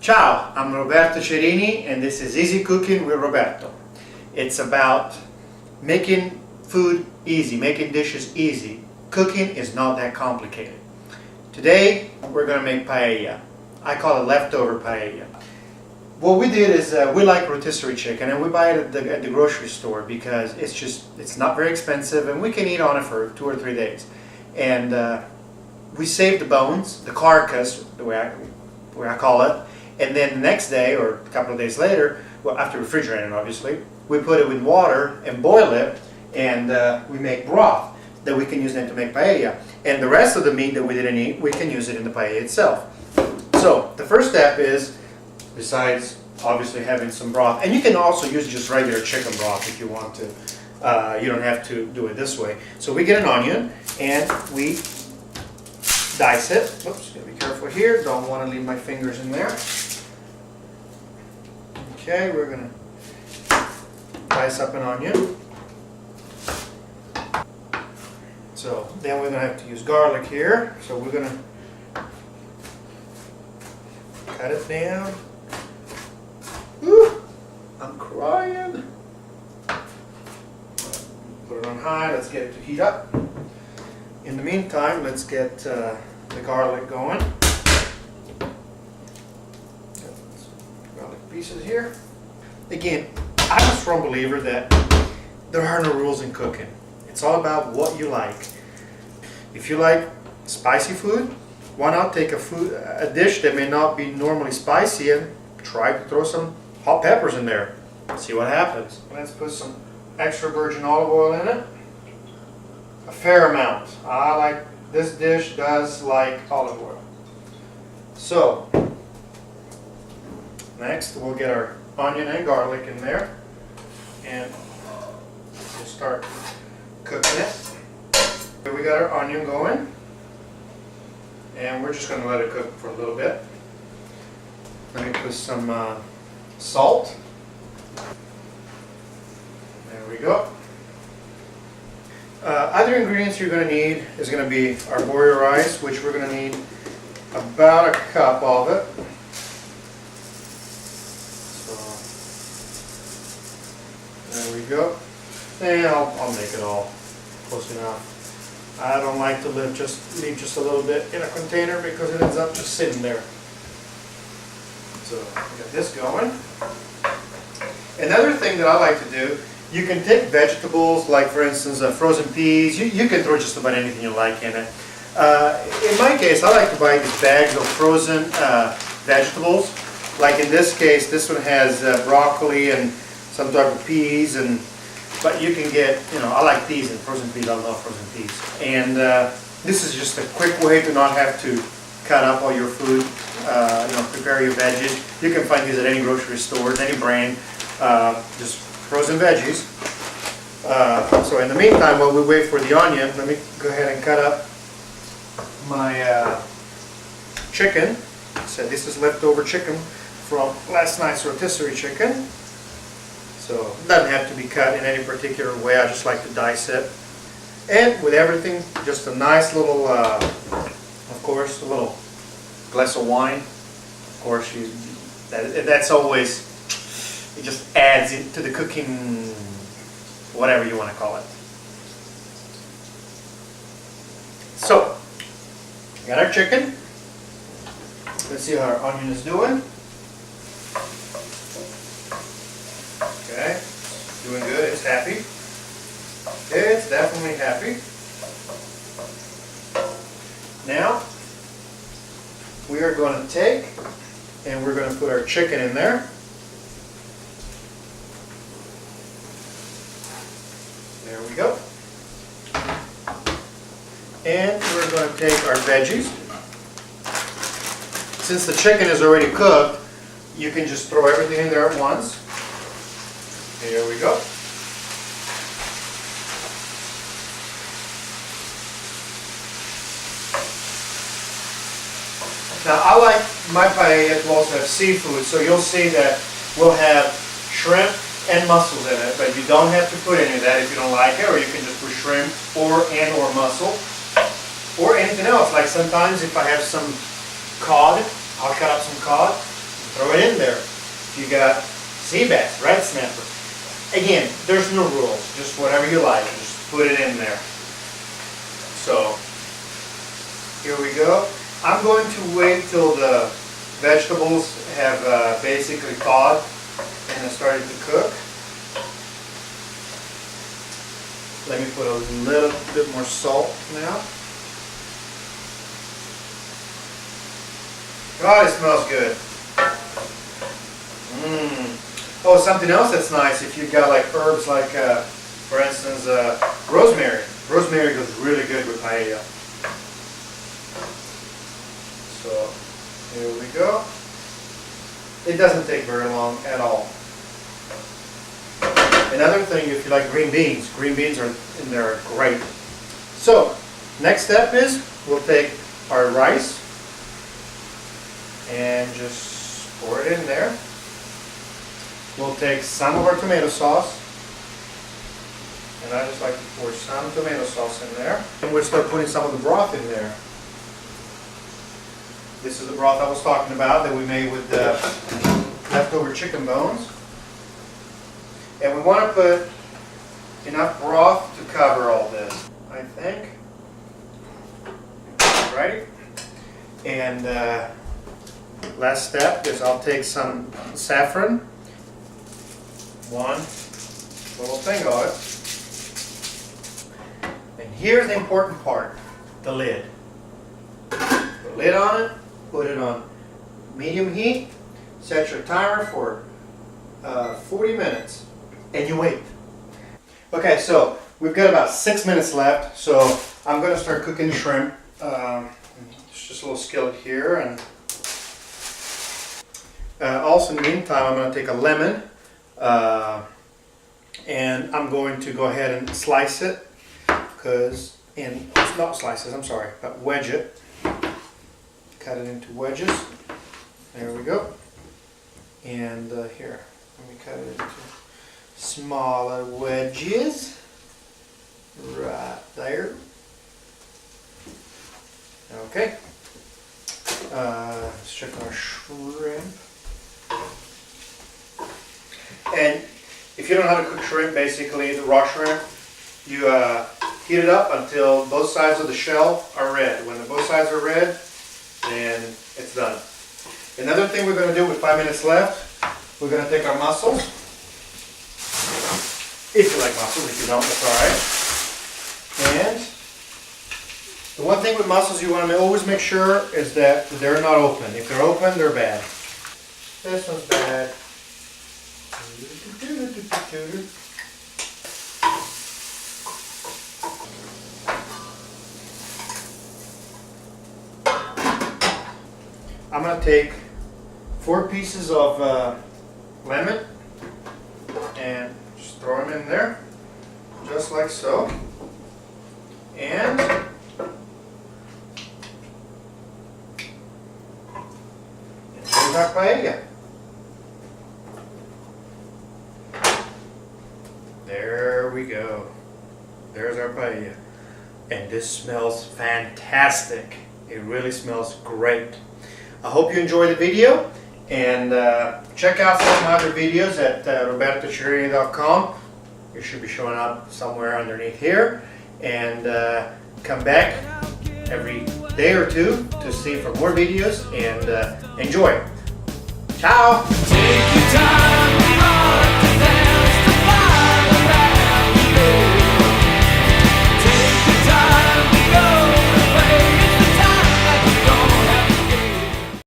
Ciao, I'm Roberto Cerini and this is Easy Cooking with Roberto. It's about making food easy, making dishes easy. Cooking is not that complicated. Today we're going to make paella. I call it leftover paella. What we did is we like rotisserie chicken and we buy it at the grocery store because it's not very expensive and we can eat on it for 2 or 3 days. And we save the bones, the carcass, the way I call it. And then the next day, or a couple of days later, well, after refrigerating obviously, we put it with water and boil it, and we make broth that we can use then to make paella. And the rest of the meat that we didn't eat, we can use it in the paella itself. So the first step is, besides obviously having some broth, and you can also use just regular chicken broth if you want to. You don't have to do it this way. So we get an onion and we dice it. Oops, gotta be careful here. Don't want to leave my fingers in there. Okay, we're going to dice up an onion. So then we're going to have to use garlic here. So we're going to cut it down. Woo, I'm crying. Put it on high. Let's get it to heat up. In the meantime, let's get the garlic going. Garlic pieces here. Again, I'm a strong believer that there are no rules in cooking. It's all about what you like. If you like spicy food, why not take a dish that may not be normally spicy and try to throw some hot peppers in there. See what happens. Let's put some extra virgin olive oil in it. A fair amount. This dish does like olive oil. So next we'll get our onion and garlic in there and we'll start cooking it. Here we got our onion going and we're just going to let it cook for a little bit. Let me put some salt. There we go. Other ingredients you're going to need is going to be our boiled rice, which we're going to need about a cup of it. So there we go. And I'll make it all close enough. I don't like to leave just a little bit in a container because it ends up just sitting there. So we got this going. Another thing that I like to do, you can take vegetables, like for instance frozen peas. You can throw just about anything you like in it. In my case, I like to buy these bags of frozen vegetables. Like in this case, this one has broccoli and some type of peas, but you can get, I like peas and frozen peas. I love frozen peas. And this is just a quick way to not have to cut up all your food. Prepare your veggies. You can find these at any grocery store, any brand. Just frozen veggies. So in the meantime, while we wait for the onion, let me go ahead and cut up my chicken. So this is leftover chicken from last night's rotisserie chicken. So it doesn't have to be cut in any particular way. I just like to dice it. And with everything, just a nice little, of course, a little glass of wine. Of course, that's always. It just adds into the cooking, whatever you want to call it. So, we got our chicken. Let's see how our onion is doing. Okay, doing good. It's happy. It's definitely happy. Now, we are going to take and we're going to put our chicken in there. There we go. And we're going to take our veggies. Since the chicken is already cooked, you can just throw everything in there at once. Here we go. Now I like my paella to also have seafood, so you'll see that we'll have shrimp and mussels in it, but you don't have to put any of that if you don't like it, or you can just put shrimp or mussel or anything else. Like sometimes if I have some cod, I'll cut up some cod, throw it in there. If you got sea bass, red snapper. Again, there's no rules, just whatever you like, just put it in there. So, here we go. I'm going to wait till the vegetables have basically thawed and have started to cook. Let me put a little bit more salt now. God, it smells good. Oh, something else that's nice, if you've got like herbs like, for instance, rosemary. Rosemary goes really good with paella. So, here we go. It doesn't take very long at all. Another thing, if you like green beans are in there great. So, next step is we'll take our rice and just pour it in there. We'll take some of our tomato sauce, and I just like to pour some tomato sauce in there. And we'll start putting some of the broth in there. This is the broth I was talking about that we made with the leftover chicken bones. And we want to put enough broth to cover all this, I think. Alrighty. And last step is I'll take some saffron. One little thing of it. And here's the important part, the lid. Put a lid on it, put it on medium heat, set your timer for 40 minutes, and you wait. Okay, so we've got about 6 minutes left, so I'm going to start cooking the shrimp. It's just a little skillet here, and also in the meantime I'm going to take a lemon. And I'm going to go ahead and slice it, not slices, I'm sorry, but wedge it. Cut it into wedges. There we go. And here, let me cut it into smaller wedges. Right there. Okay. Let's check our shrimp. And if you don't know how to cook shrimp, basically the raw shrimp, you heat it up until both sides of the shell are red. When both sides are red, then it's done. Another thing we're going to do with 5 minutes left, we're going to take our mussels. If you like mussels, if you don't, that's alright. And the one thing with mussels you want to always make sure is that they're not open. If they're open, they're bad. This one's bad. I'm going to take 4 pieces of lemon and just throw them in there, just like so. And here's our paella. There we go. There's our paella. And this smells fantastic. It really smells great. I hope you enjoyed the video, and check out some of my other videos at robertocerini.com. It should be showing up somewhere underneath here. And come back every day or two to see for more videos, and enjoy. Ciao! Take your time.